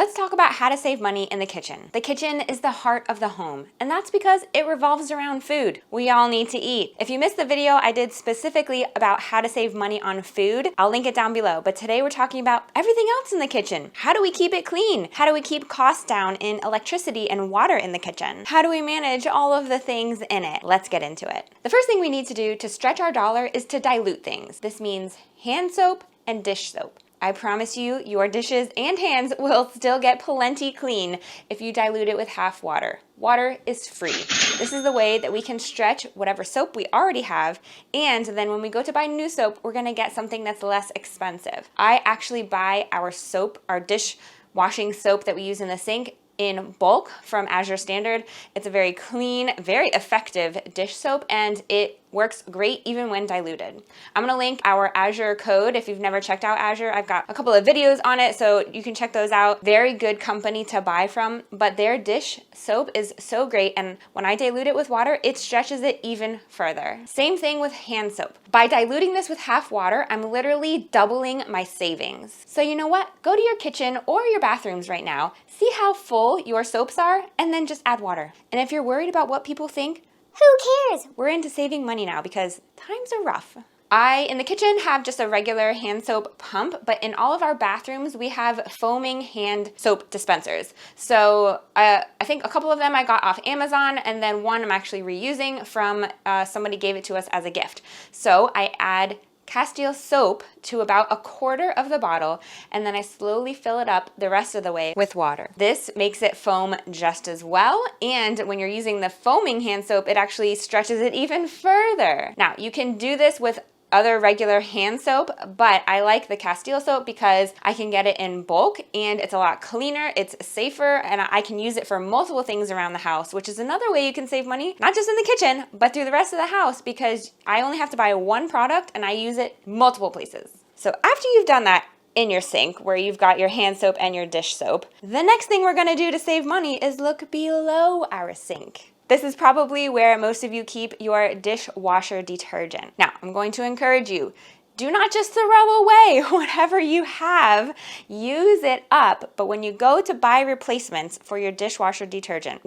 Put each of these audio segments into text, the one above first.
Let's talk about how to save money in the kitchen. The kitchen is the heart of the home, and that's because it revolves around food. We all need to eat. If you missed the video I did specifically about how to save money on food, I'll link it down below. But today we're talking about everything else in the kitchen. How do we keep it clean? How do we keep costs down in electricity and water in the kitchen? How do we manage all of the things in it? Let's get into it. The first thing we need to do to stretch our dollar is to dilute things. This means hand soap and dish soap. I promise you, your dishes and hands will still get plenty clean if you dilute it with half water. Water is free. This is the way that we can stretch whatever soap we already have, and then when we go to buy new soap, we're gonna get something that's less expensive. I actually buy our soap, our dishwashing soap that we use in the sink, in bulk from AZURE Standard. It's a very clean, very effective dish soap, and it works great even when diluted. I'm gonna link our AZURE code. If you've never checked out AZURE, I've got a couple of videos on it, so you can check those out. Very good company to buy from, but their dish soap is so great, and when I dilute it with water, it stretches it even further. Same thing with hand soap. By diluting this with half water, I'm literally doubling my savings. So you know what? Go to your kitchen or your bathrooms right now, see how full your soaps are, and then just add water. And if you're worried about what people think, who cares? We're into saving money now because times are rough. I, in the kitchen, have just a regular hand soap pump, but in all of our bathrooms, we have foaming hand soap dispensers. So I think a couple of them I got off Amazon, and then one I'm actually reusing from somebody gave it to us as a gift. So I add Castile soap to about a quarter of the bottle, and then I slowly fill it up the rest of the way with water. This makes it foam just as well, and when you're using the foaming hand soap, it actually stretches it even further. Now, you can do this with other regular hand soap, but I like the Castile soap because I can get it in bulk and it's a lot cleaner, it's safer, and I can use it for multiple things around the house, which is another way you can save money, not just in the kitchen, but through the rest of the house, because I only have to buy one product and I use it multiple places. So after you've done that in your sink, where you've got your hand soap and your dish soap, the next thing we're gonna do to save money is look below our sink. This is probably where most of you keep your dishwasher detergent. Now, I'm going to encourage you, do not just throw away whatever you have, use it up. But when you go to buy replacements for your dishwasher detergent,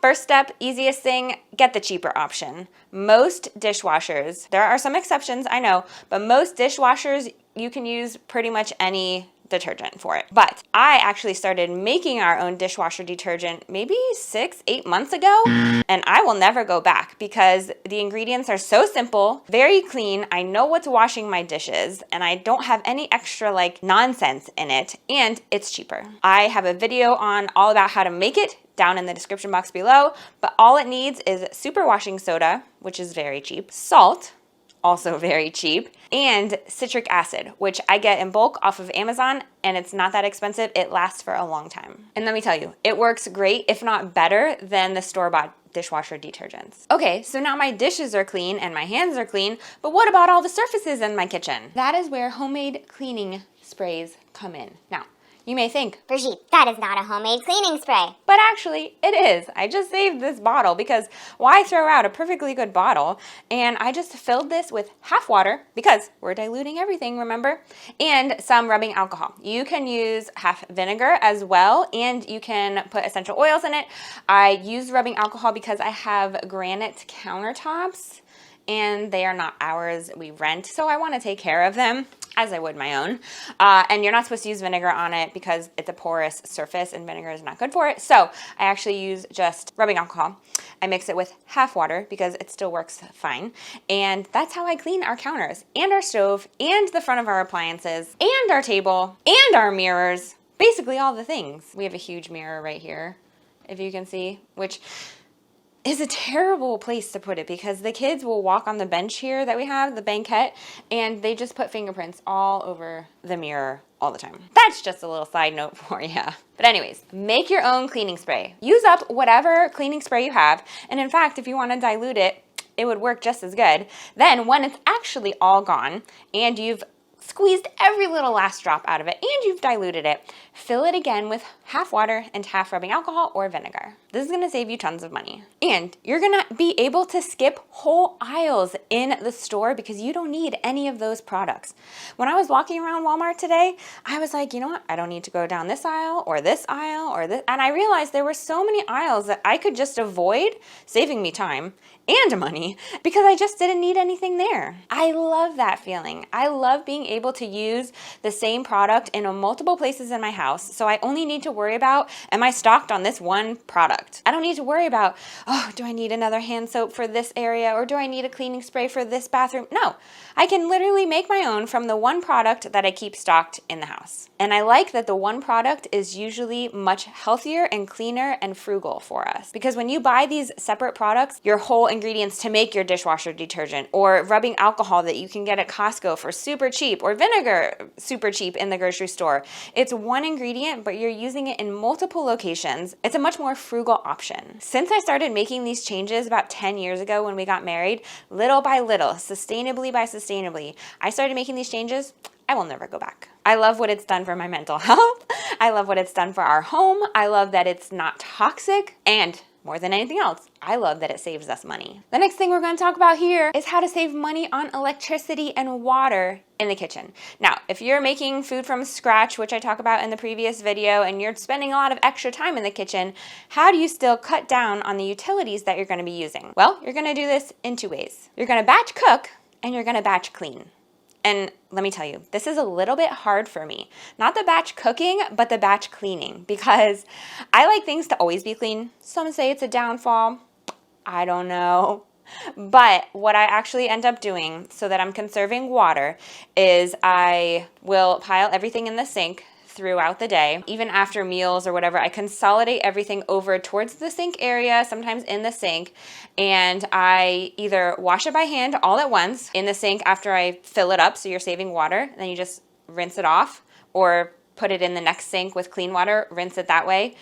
first step, easiest thing, get the cheaper option. Most dishwashers, there are some exceptions, I know, but most dishwashers, you can use pretty much any detergent for it. But I actually started making our own dishwasher detergent maybe 6-8 months ago, and I will never go back because the ingredients are so simple, very clean. I know what's washing my dishes, and I don't have any extra nonsense in it, and it's cheaper. I have a video on all about how to make it down in the description box below, but all it needs is superwashing soda, which is very cheap, salt, also very cheap, and citric acid, which I get in bulk off of Amazon, and it's not that expensive. It lasts for a long time. And let me tell you, it works great, if not better, than the store-bought dishwasher detergents. Okay, so now my dishes are clean and my hands are clean, but what about all the surfaces in my kitchen? That is where homemade cleaning sprays come in. Now, you may think, Brigitte, that is not a homemade cleaning spray. But actually, it is. I just saved this bottle because why throw out a perfectly good bottle? And I just filled this with half water because we're diluting everything, remember? And some rubbing alcohol. You can use half vinegar as well, and you can put essential oils in it. I use rubbing alcohol because I have granite countertops, and they are not ours, we rent, so I want to take care of them as I would my own. And you're not supposed to use vinegar on it because it's a porous surface and vinegar is not good for it. So I actually use just rubbing alcohol. I mix it with half water because it still works fine. And that's how I clean our counters and our stove and the front of our appliances and our table and our mirrors, basically all the things. We have a huge mirror right here, if you can see, which is a terrible place to put it because the kids will walk on the bench here that we have, the banquette, and they just put fingerprints all over the mirror all the time. That's just a little side note for you. But anyways, make your own cleaning spray. Use up whatever cleaning spray you have, and in fact, if you want to dilute it, it would work just as good. Then when it's actually all gone and you've squeezed every little last drop out of it, and you've diluted it. Fill it again with half water and half rubbing alcohol or vinegar. This is gonna save you tons of money. And you're gonna be able to skip whole aisles in the store because you don't need any of those products. When I was walking around Walmart today, I was like, you know what? I don't need to go down this aisle or this aisle or this. And I realized there were so many aisles that I could just avoid, saving me time and money, because I just didn't need anything there. I love that feeling. I love being able to use the same product in multiple places in my house, so I only need to worry about, am I stocked on this one product? I don't need to worry about, oh, do I need another hand soap for this area, or do I need a cleaning spray for this bathroom? No, I can literally make my own from the one product that I keep stocked in the house. And I like that the one product is usually much healthier and cleaner and frugal for us, because when you buy these separate products, your whole ingredients to make your dishwasher detergent, or rubbing alcohol that you can get at Costco for super cheap, or vinegar super cheap in the grocery store. It's one ingredient, but you're using it in multiple locations. It's a much more frugal option. Since I started making these changes about 10 years ago when we got married, little by little, sustainably by sustainably, I started making these changes. I will never go back. I love what it's done for my mental health. I love what it's done for our home. I love that it's not toxic, and more than anything else, I love that it saves us money. The next thing we're going to talk about here is how to save money on electricity and water in the kitchen. Now, if you're making food from scratch, which I talk about in the previous video, and you're spending a lot of extra time in the kitchen, how do you still cut down on the utilities that you're going to be using? Well, you're going to do this in two ways. You're going to batch cook and you're going to batch clean. And let me tell you, this is a little bit hard for me. Not the batch cooking, but the batch cleaning, because I like things to always be clean. Some say it's a downfall. I don't know. But what I actually end up doing so that I'm conserving water is I will pile everything in the sink throughout the day. Even after meals or whatever, I consolidate everything over towards the sink area, sometimes in the sink, and I either wash it by hand all at once in the sink after I fill it up, so you're saving water, and then you just rinse it off, or put it in the next sink with clean water, rinse it that way.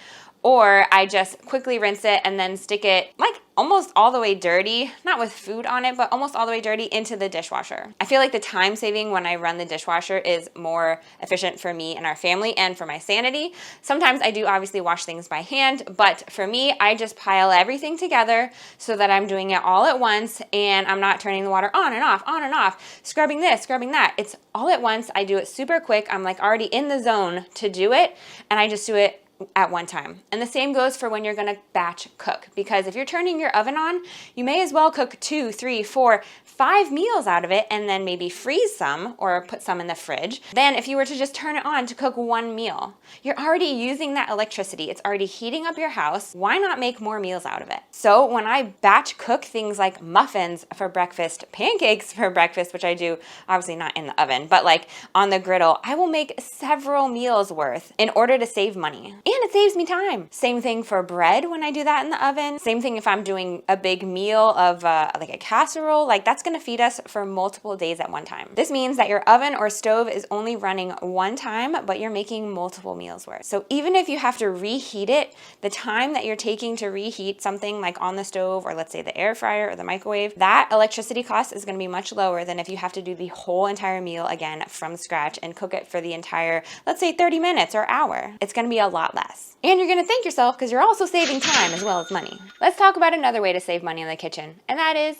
Or I just quickly rinse it and then stick it like almost all the way dirty, not with food on it, but almost all the way dirty into the dishwasher. I feel like the time saving when I run the dishwasher is more efficient for me and our family and for my sanity. Sometimes I do obviously wash things by hand, but for me, I just pile everything together so that I'm doing it all at once and I'm not turning the water on and off, scrubbing this, scrubbing that. It's all at once. I do it super quick. I'm like already in the zone to do it, and I just do it at one time. And the same goes for when you're gonna batch cook, because if you're turning your oven on, you may as well cook 2, 3, 4, 5 meals out of it and then maybe freeze some or put some in the fridge than if you were to just turn it on to cook one meal. You're already using that electricity. It's already heating up your house. Why not make more meals out of it? So when I batch cook things like muffins for breakfast, pancakes for breakfast, which I do obviously not in the oven, but like on the griddle, I will make several meals worth in order to save money. And it saves me time. Same thing for bread when I do that in the oven. Same thing if I'm doing a big meal of like a casserole, like that's gonna feed us for multiple days at one time. This means that your oven or stove is only running one time, but you're making multiple meals worth. So even if you have to reheat it, the time that you're taking to reheat something like on the stove, or let's say the air fryer or the microwave, that electricity cost is gonna be much lower than if you have to do the whole entire meal again from scratch and cook it for the entire, let's say 30 minutes or hour. It's gonna be a lot less. And you're gonna thank yourself because you're also saving time as well as money. Let's talk about another way to save money in the kitchen, and that is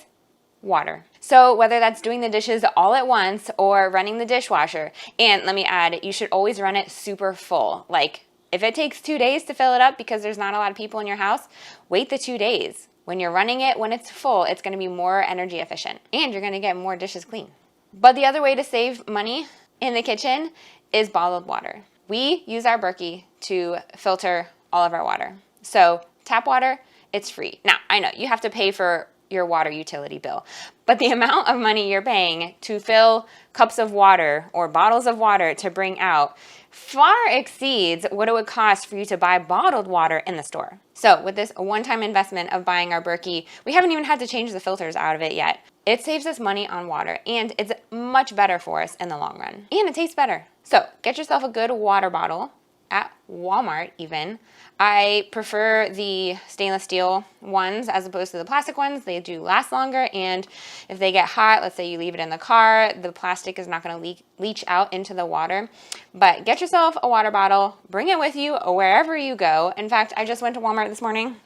water. So whether that's doing the dishes all at once or running the dishwasher, and let me add, you should always run it super full. Like if it takes 2 days to fill it up because there's not a lot of people in your house, wait the 2 days. When you're running it, when it's full, it's gonna be more energy efficient and you're gonna get more dishes clean. But the other way to save money in the kitchen is bottled water. We use our Berkey to filter all of our water. So tap water, it's free. Now, I know you have to pay for your water utility bill, but the amount of money you're paying to fill cups of water or bottles of water to bring out far exceeds what it would cost for you to buy bottled water in the store. So with this one-time investment of buying our Berkey, we haven't even had to change the filters out of it yet. It saves us money on water, and it's much better for us in the long run. And it tastes better. So get yourself a good water bottle at Walmart even. I prefer the stainless steel ones as opposed to the plastic ones. They do last longer, and if they get hot, let's say you leave it in the car, the plastic is not going to leach out into the water. But get yourself a water bottle, bring it with you wherever you go. In fact, I just went to Walmart this morning.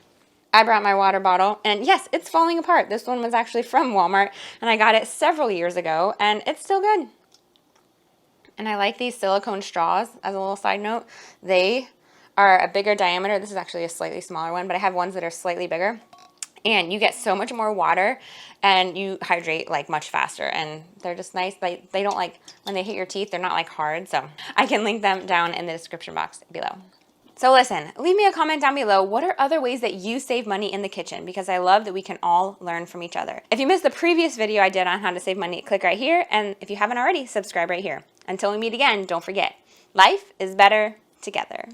I brought my water bottle, and yes, it's falling apart. This one was actually from Walmart, and I got it several years ago, and it's still good. And I like these silicone straws as a little side note. They are a bigger diameter. This is actually a slightly smaller one, but I have ones that are slightly bigger. And you get so much more water, and you hydrate like much faster, and they're just nice. They don't like, when they hit your teeth, they're not like hard, so I can link them down in the description box below. So listen, leave me a comment down below. What are other ways that you save money in the kitchen? Because I love that we can all learn from each other. If you missed the previous video I did on how to save money, click right here. And if you haven't already, subscribe right here. Until we meet again, don't forget, life is better together.